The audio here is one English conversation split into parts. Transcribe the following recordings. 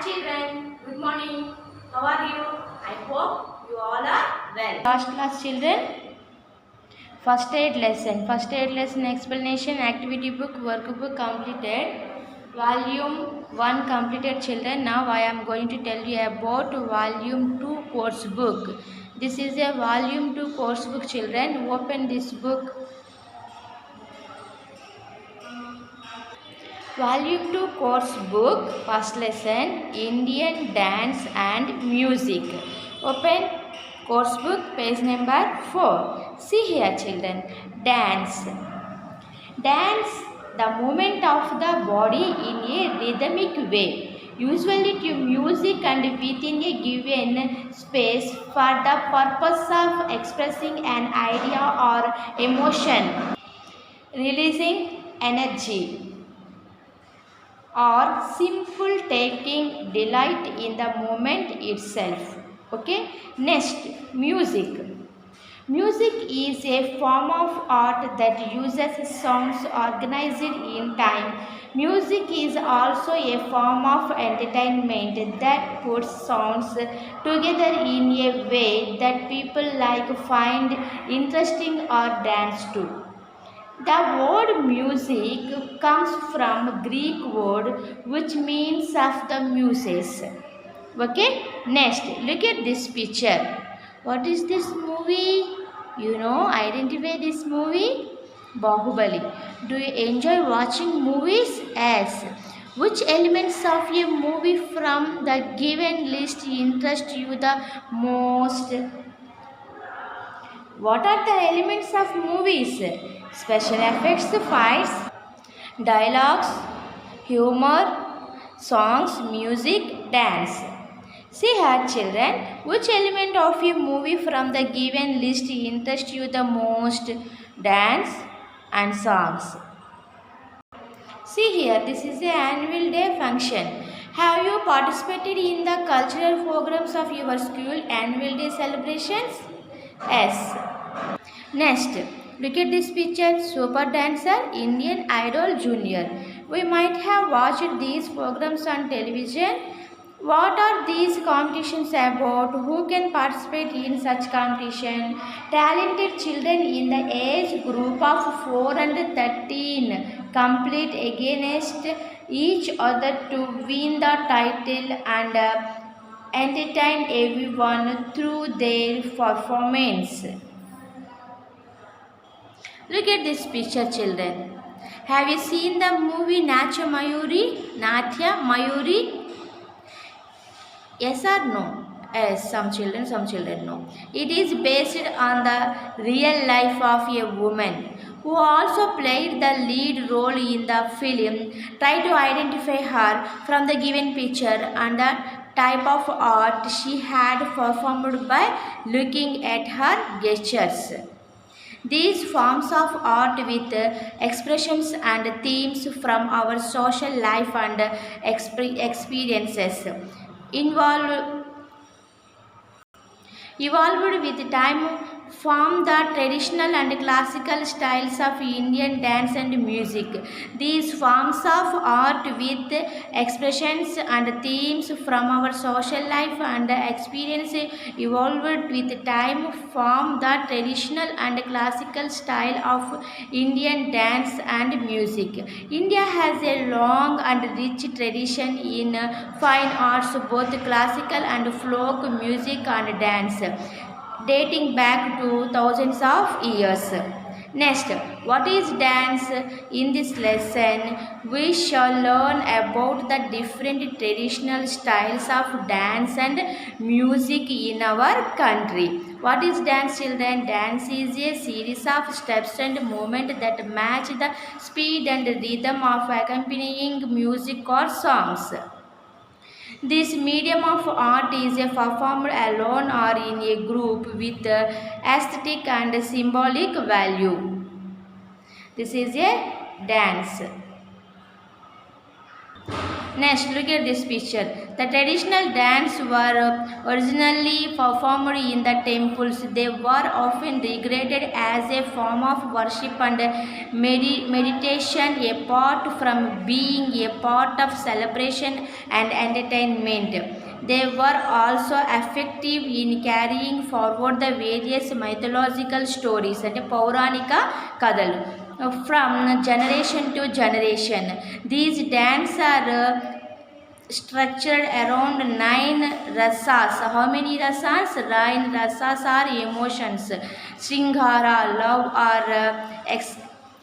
children, good morning. How are you? I hope you all are well. First class children, first aid lesson. First aid lesson explanation, activity book, workbook completed. Volume 1 completed children. Now I am going to tell you about volume 2 course book. This is a volume 2 course book children. Open this book. Volume 2 course book, first lesson, Indian dance and music. Open course book, page number 4. See here children, dance. Dance, the movement of the body in a rhythmic way, usually to music and within a given space for the purpose of expressing an idea or emotion, releasing energy, or simple taking delight in the moment itself. Okay, next, music. Music is a form of art that uses sounds organized in time. Music is also a form of entertainment that puts sounds together in a way that people like find interesting or dance to. The word music comes from Greek word which means of the muses. Okay, next look at this picture. What is this movie? Identify this movie? Bahubali. Do you enjoy watching movies? Yes. Which elements of a movie from the given list interest you the most? What are the elements of movies? Special effects, fights, dialogues, humor, songs, music, dance. See here children, which element of a movie from the given list interests you the most? Dance and songs. See here, this is the annual day function. Have you participated in the cultural programs of your school annual day celebrations? Yes. Next, look at this picture, Super Dancer, Indian Idol Junior. We might have watched these programs on television. What are these competitions about? Who can participate in such competition? Talented children in the age group of 4 and 13 compete against each other to win the title and entertain everyone through their performance. Look at this picture children. Have you seen the movie Natya Mayuri? Yes or no? Yes, some children know. It is based on the real life of a woman who also played the lead role in the film. Try to identify her from the given picture and the type of art she had performed by looking at her gestures. These forms of art with expressions and themes from our social life and experiences evolved with time from the traditional and classical styles of Indian dance and music. These forms of art with expressions and themes from our social life and experience evolved with time from the traditional and classical style of Indian dance and music. India has a long and rich tradition in fine arts, both classical and folk music and dance, dating back to thousands of years. Next, what is dance? In this lesson, we shall learn about the different traditional styles of dance and music in our country. What is dance, children? Dance is a series of steps and movements that match the speed and rhythm of accompanying music or songs. This medium of art is performed alone or in a group with aesthetic and symbolic value. This is a dance. Next, look at this picture. The traditional dance were originally performed in the temples. They were often regarded as a form of worship and meditation, apart from being a part of celebration and entertainment. They were also effective in carrying forward the various mythological stories and Pauranika Kadalu from generation to generation. These dances are structured around 9 rasas. How many rasas? 9 rasas are emotions. Sringara, love or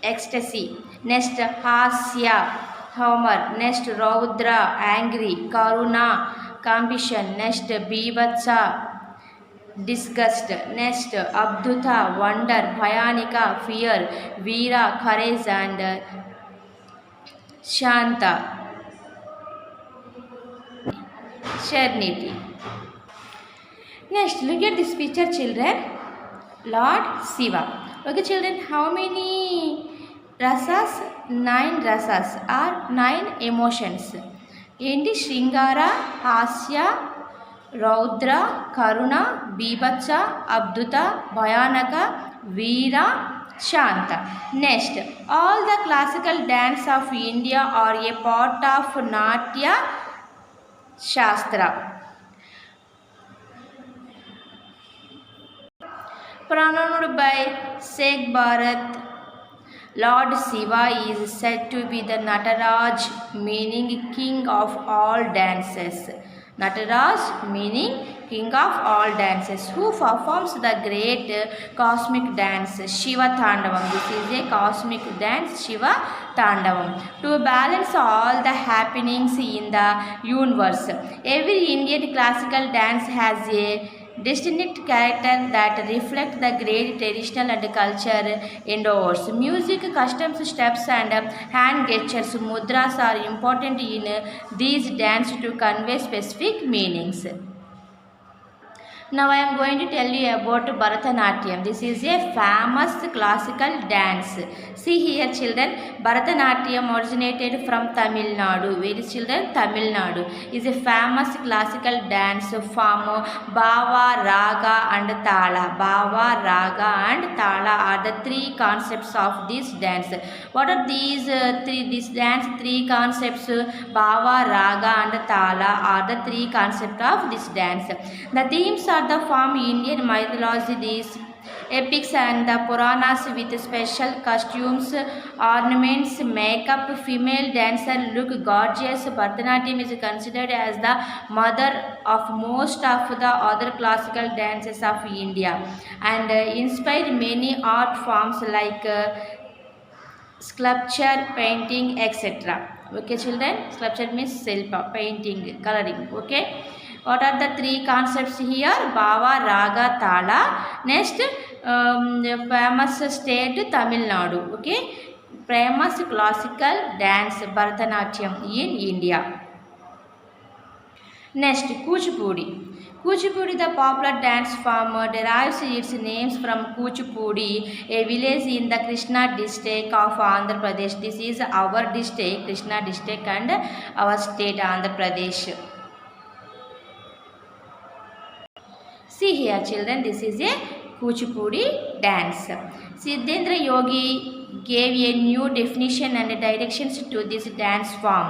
ecstasy. Next, Hasya, humor. Next, Raudra, angry. Karuna, compassion. Next, Bibhatsa, disgust. Next, Abdhuta, wonder. Bhayanika, fear. Veera, courage. And Shanta, serenity. Next, look at this picture, children. Lord Shiva. Okay, children, how many rasas? 9 rasas are 9 emotions. ఏంటి శృంగార, హాస్య, రౌద్ర, కరుణ, బీభత్స, అద్భుత, భయానక, వీర, Shanta. Next, all the classical dance of India are a part of Natya Shastra. Pronounced by Sheikh Bharat, Lord Shiva is said to be the Nataraj, meaning king of all dances. Nataraj meaning king of all dances, who performs the great cosmic dance Shiva Tandavam. This is a cosmic dance Shiva Tandavam to balance all the happenings in the universe. Every Indian classical dance has a distinct character that reflect the great traditional and culture endeavors. Music, customs, steps and hand gestures, mudras are important in these dance to convey specific meanings. Now I am going to tell you about Bharatanatyam. This is a famous classical dance. See here, children, Bharatanatyam originated from Tamil Nadu. Where is, children? Tamil Nadu is a famous classical dance form. Bhava, Raga and Tala. Bhava, Raga and Tala are the 3 concepts of this dance. What are these this dance 3 concepts? Bhava, Raga and Tala are the 3 concepts of this dance. The themes are the form Indian mythology, these epics and the Puranas with special costumes, ornaments, makeup. Female dancer look gorgeous. Bharatanatyam is considered as the mother of most of the other classical dances of India and inspired many art forms like sculpture, painting, etc. Okay, children, sculpture means silpa, painting, coloring. Okay. What are the 3 concepts here? Bhava, Raga, Tala. Next, famous state Tamil Nadu. Okay, famous classical dance Bharatanatyam in India. Next, Kuchipudi. Kuchipudi, the popular dance form, derives its names from Kuchipudi, a village in the Krishna district of Andhra Pradesh. This is our district, Krishna district, and our state Andhra Pradesh. See here, children, this is a Kuchipudi dance. Siddhendra Yogi gave a new definition and directions to this dance form.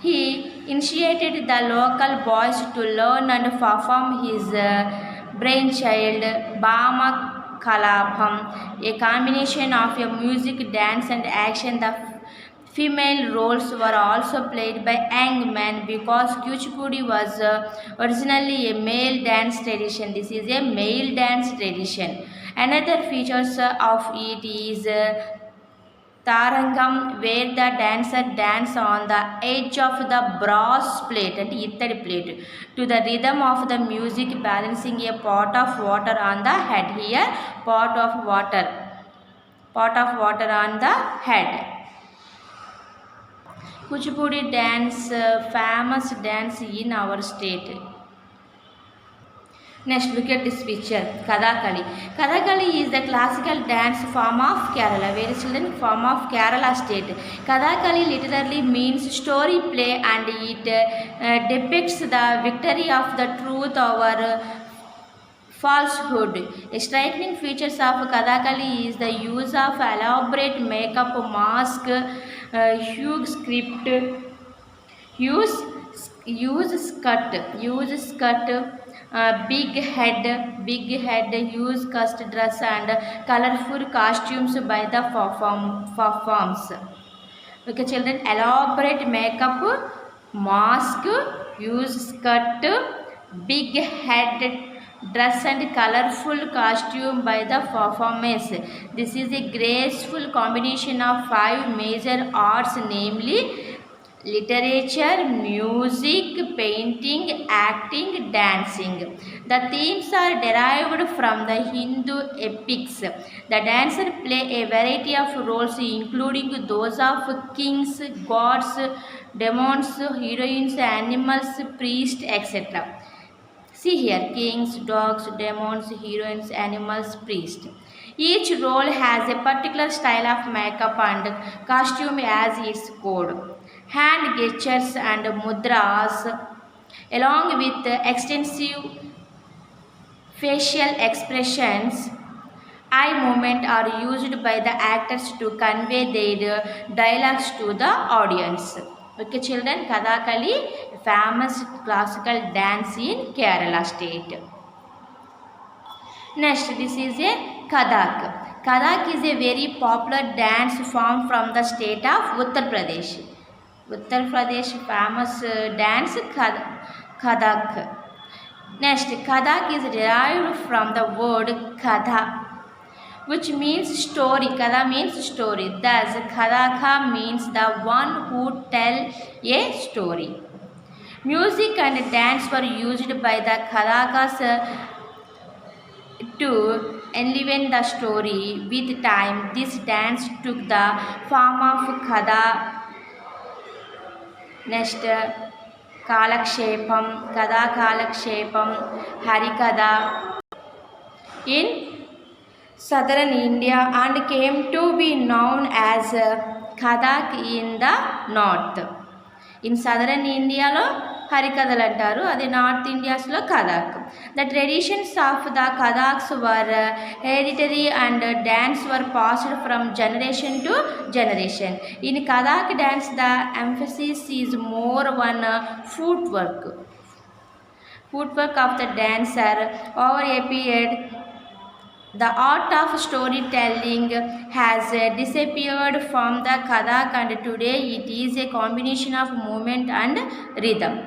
He initiated the local boys to learn and perform his brainchild Bhama Kalabham, a combination of a music, dance and action. The female roles were also played by young men because Kuchipudi was originally a male dance tradition. This is a male dance tradition. Another features of it is Tarangam, where the dancer dance on the edge of the brass plate and ittadi plate to the rhythm of the music, balancing a pot of water on the head. Here, pot of water on the head. Kuchipudi dance, famous dance in our state. Next, look at this picture. Kathakali. Kathakali is the classical dance form of Kerala. Very children, form of Kerala state. Kathakali literally means story play, and it depicts the victory of the truth over falsehood. A striking features of Kathakali is the use of elaborate makeup, mask, huge script, use use skirt, big head, use cast dress and colorful costumes by the performs. Okay, children, elaborate makeup, mask, use skirt, big head dress and colorful costume by the performers. This is a graceful combination of five major arts, namely literature, music, painting, acting, dancing. The themes are derived from the Hindu epics. The dancers play a variety of roles, including those of kings, gods, demons, heroines, animals, priests, etc. See here, kings, dogs, demons, heroines, animals, priests. Each role has a particular style of makeup and costume as its code. Hand gestures and mudras, along with extensive facial expressions, eye movement are used by the actors to convey their dialogues to the audience. Okay, children, Kathakali, famous classical dance in Kerala state. Next, this is a Kathak. Kathak is a very popular dance form from the state of Uttar Pradesh. Uttar Pradesh famous dance Kathak. Next, Kathak is derived from the word Katha, which means story. Katha means story. Thus, Kathaka means the one who tells a story. Music and dance were used by the Kathakas to enliven the story. With time, this dance took the form of Katha. Next, Kalakshepam, Katha Kalakshepam, Harikatha in southern India and came to be known as Kathak in the north. In southern India lo Harikathalu antaru, adi North India's lo Kathak. The traditions of the Kathaks were hereditary and dance were passed from generation to generation. In Kathak dance, the emphasis is more on footwork of the dancer. Over a period, the art of storytelling has disappeared from the Kathak, and today it is a combination of movement and rhythm.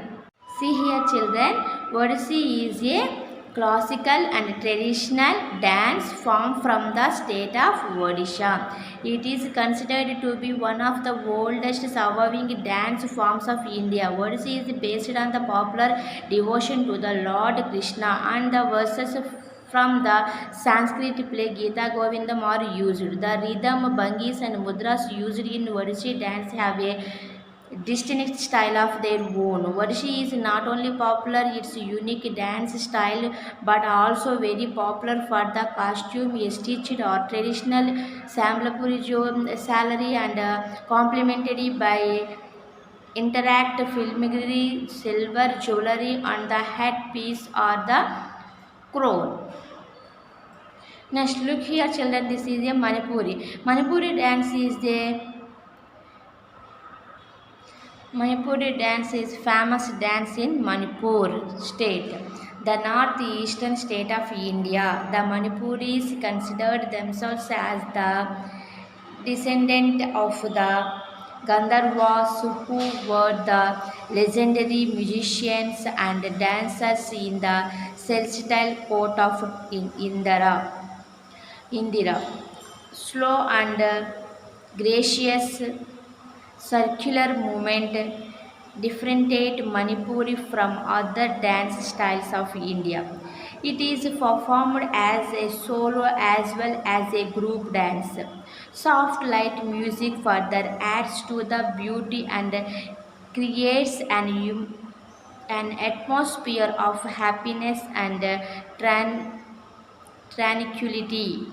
See here, children, Odissi is a classical and traditional dance form from the state of Odisha. It is considered to be one of the oldest surviving dance forms of India. Odissi is based on the popular devotion to the Lord Krishna, and the verses from the Sanskrit play Gita Govindam are used. The rhythm, bhangis and mudras used in Odissi dance have a distinct style of their own. Odissi is not only popular its unique dance style, but also very popular for the costume, a stitched or traditional Sambalpuri salary, and complemented by interact filigree, silver jewelry on the headpiece or the crown. Next, look here, children. This is a Manipuri. Manipuri dance is famous dance in Manipur state, the northeastern state of India. The Manipuris considered themselves as the descendant of the Gandharvas, who were the legendary musicians and dancers in the celestial court of Indira. Slow and gracious circular movement differentiate Manipuri from other dance styles of India. It is performed as a solo as well as a group dance. Soft light music further adds to the beauty and creates an an atmosphere of happiness and tranquility.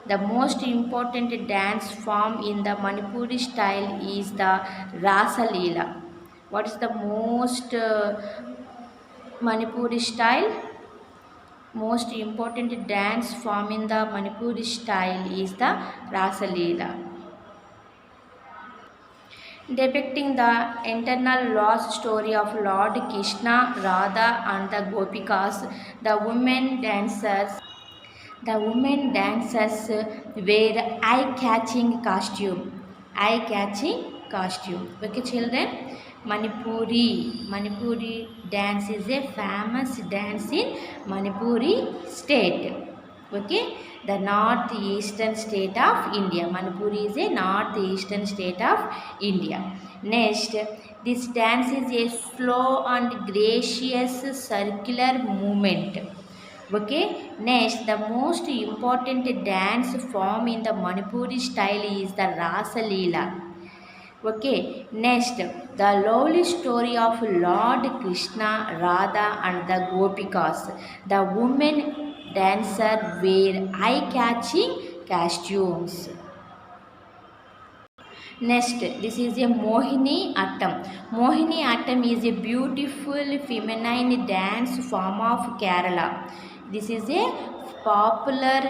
The most important dance form in the Manipuri style is the Rasa Leela. What is the most Manipuri style? Most important dance form in the Manipuri style is the Rasa Leela, depicting the internal lost story of Lord Krishna, Radha, and the Gopikas. The women dancers The women dancers wear eye-catching costume. Eye-catching costume. Okay, children. Manipuri dance is a famous dance in Manipuri state. Okay, the northeastern state of India. Manipuri is a northeastern state of India. Next, this dance is a slow and gracious circular movement. Okay, next the most important dance form in the Manipuri style is the Rasa Leela. Okay, next the lovely story of Lord Krishna, Radha, and the Gopikas. The women dancer wear eye-catching costumes. Next, this is a Mohini Attam. Mohini Attam is a beautiful feminine dance form of Kerala. This is a popular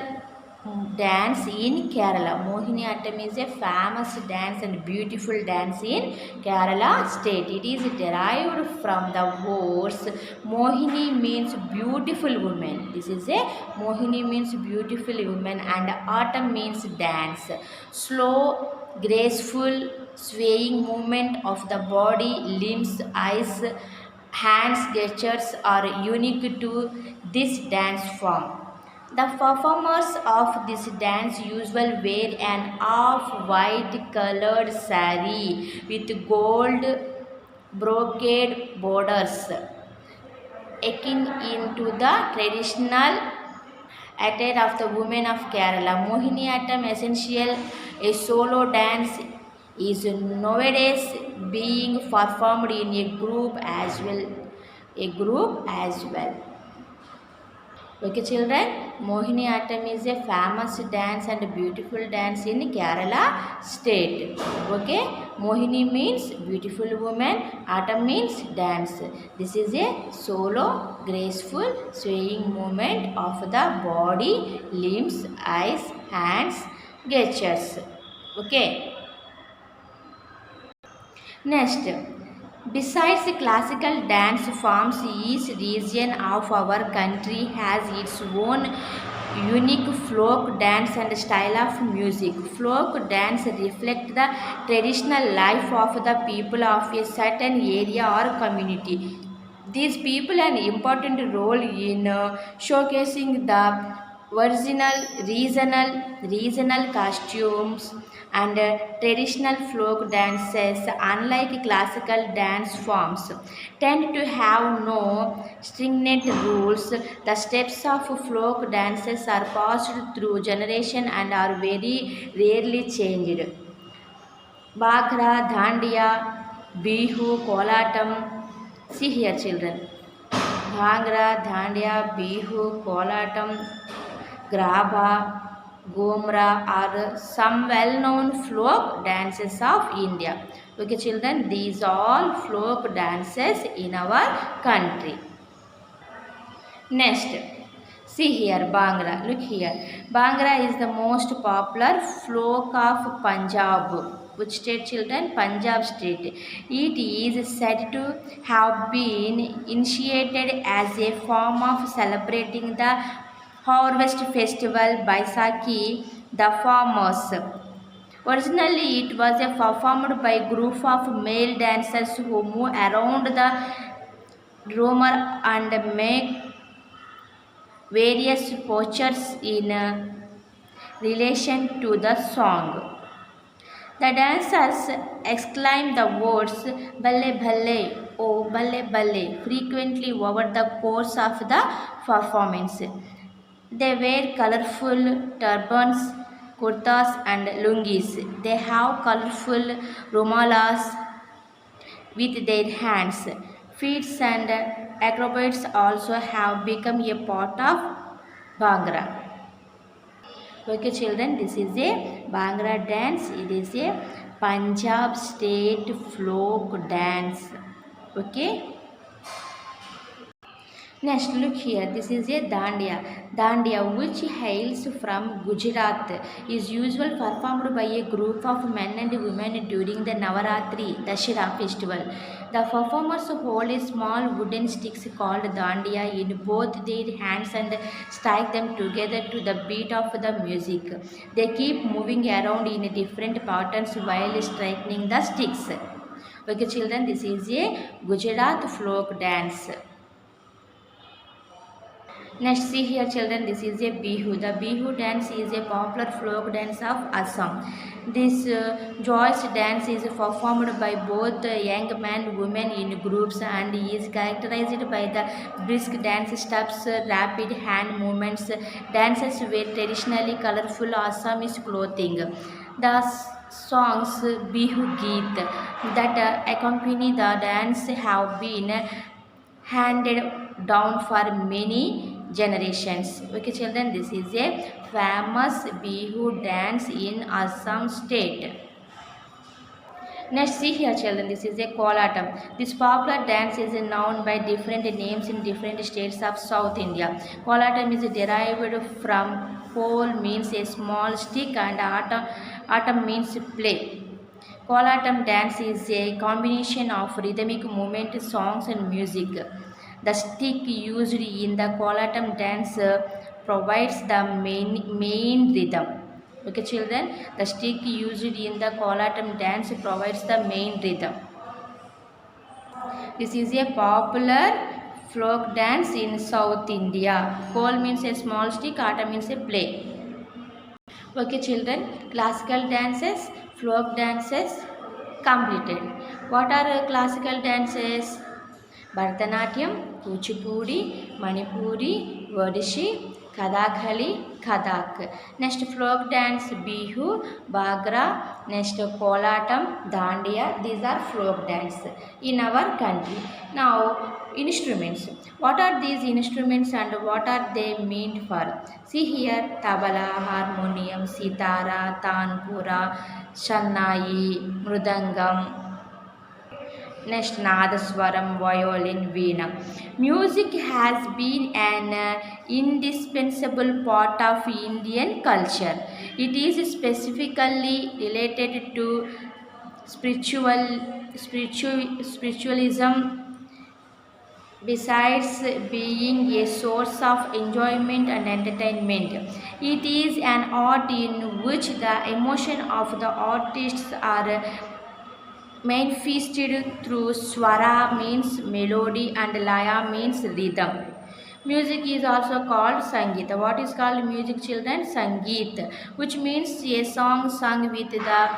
dance in Kerala. Mohini Attam is a famous dance and beautiful dance in Kerala state. It is derived from the words Mohini means beautiful woman. This is a Mohini means beautiful woman and Attam means dance. Slow, graceful, swaying movement of the body, limbs, eyes, hands gestures are unique to this dance form. The performers of this dance usually wear an off-white colored saree with gold brocade borders, akin into the traditional attire of the women of Kerala. Mohiniyattam, essential a solo dance, is nowadays being performed in a group as well. Okay, children, Mohiniyattam is a famous dance and beautiful dance in Kerala state. Okay, Mohini means beautiful woman, Attam means dance. This is a solo, graceful, swaying movement of the body, limbs, eyes, hands, gestures. Okay. Next, besides classical dance forms, each region of our country has its own unique folk dance and style of music. Folk dance reflect the traditional life of the people of a certain area or community. These people an important role in showcasing the regional costumes and traditional folk dances, unlike classical dance forms, tend to have no stringent rules. The steps of folk dances are passed through generation and are very rarely changed. Bhakra, Dhandiya, Bihu, Kolatam. See here, children. Bhangra, Dhandiya, Bihu, Kolatam, Grabha, Gomra are some well-known folk dances of India. Okay, children, these are all folk dances in our country. Next, see here, Bhangra. Look here. Bhangra is the most popular folk of Punjab. Which state, children? Punjab state. It is said to have been initiated as a form of celebrating the harvest festival Baisakhi, the farmers. Originally, it was performed by a group of male dancers who move around the drummer and make various postures in relation to the song. The dancers exclaim the words "Balle Balle" or "Balle Balle" frequently over the course of the performance. They wear colorful turbans, kurtas, and lungis. They have colorful rumalas with their hands. feats and acrobats also have become a part of Bhangra. Okay, children, this is a Bhangra dance. It is a Punjab state folk dance. Okay. Next, look here. This is a Dandiya. Dandiya, which hails from Gujarat, is usually performed by a group of men and women during the Navaratri Dashera festival. The performers hold a small wooden sticks called Dandiya in both their hands and strike them together to the beat of the music. They keep moving around in different patterns while striking the sticks. Okay, children, this is a Gujarat folk dance. Next, see here children, this is a Bihu. The Bihu dance is a popular folk dance of Assam. This joyous dance is performed by both young men and women in groups and is characterized by the brisk dance steps, rapid hand movements. Dances wear traditionally colorful Assamese clothing. The songs Bihu Geet that accompany the dance have been handed down for many generations. Okay children, this is a famous Bihu dance in Assam state. Next, see here children, this is a Kolatam. This popular dance is known by different names in different states of South India. Kolatam is derived from Kol means a small stick and Atam means play. Kolatam dance is a combination of rhythmic movement, songs and music. The stick used in the Kolatam dance provides the main rhythm. Okay children, the stick used in the Kolatam dance provides the main rhythm. This is a popular folk dance in South India. Kol means a small stick, Atam means a play. Okay children, classical dances, folk dances completed. What are classical dances? Bharatanatyam, Kuchipudi, Manipuri, Odissi, Kathakali, Kathak. Next folk dance Bihu, Bhangra. Next Kolatam, Dandiya. These are folk dance in our country. Now instruments. What are these instruments and what are they meant for? See here, tabla, harmonium, sitara, tanpura, shannai, mridangam. Next, Nadaswaram, violin, veena. Music has been an indispensable part of Indian culture. It is specifically related to spiritualism. Besides being a source of enjoyment and entertainment, it is an art in which the emotion of the artists are manifested through swara means melody and laya means rhythm. Music is also called Sangeet. What is called music children? Sangeet, which means a song sung with the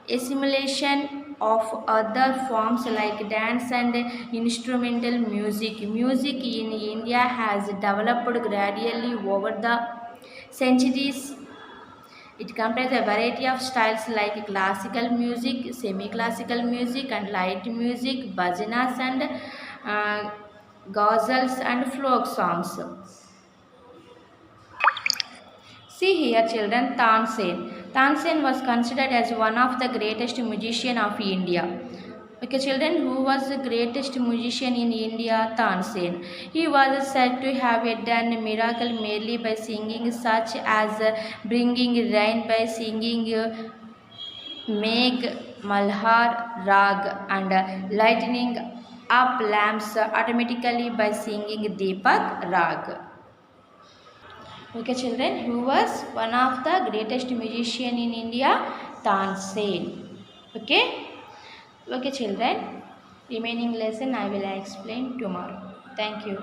assimilation of other forms like dance and instrumental music. Music in India has developed gradually over the centuries. It comprises a variety of styles like classical music, semi-classical music and light music, bhajanas and ghazals and folk songs. See here children, Tansen. Tansen was considered as one of the greatest musicians of India. Okay children, who was the greatest musician in India? Tansen. He was said to have done miracle merely by singing such as bringing rain by singing Megh Malhar Rag and lighting up lamps automatically by singing Deepak Rag. Okay children, who was one of the greatest musician in India? Tansen. Okay. Okay children, remaining lesson I will explain tomorrow. Thank you.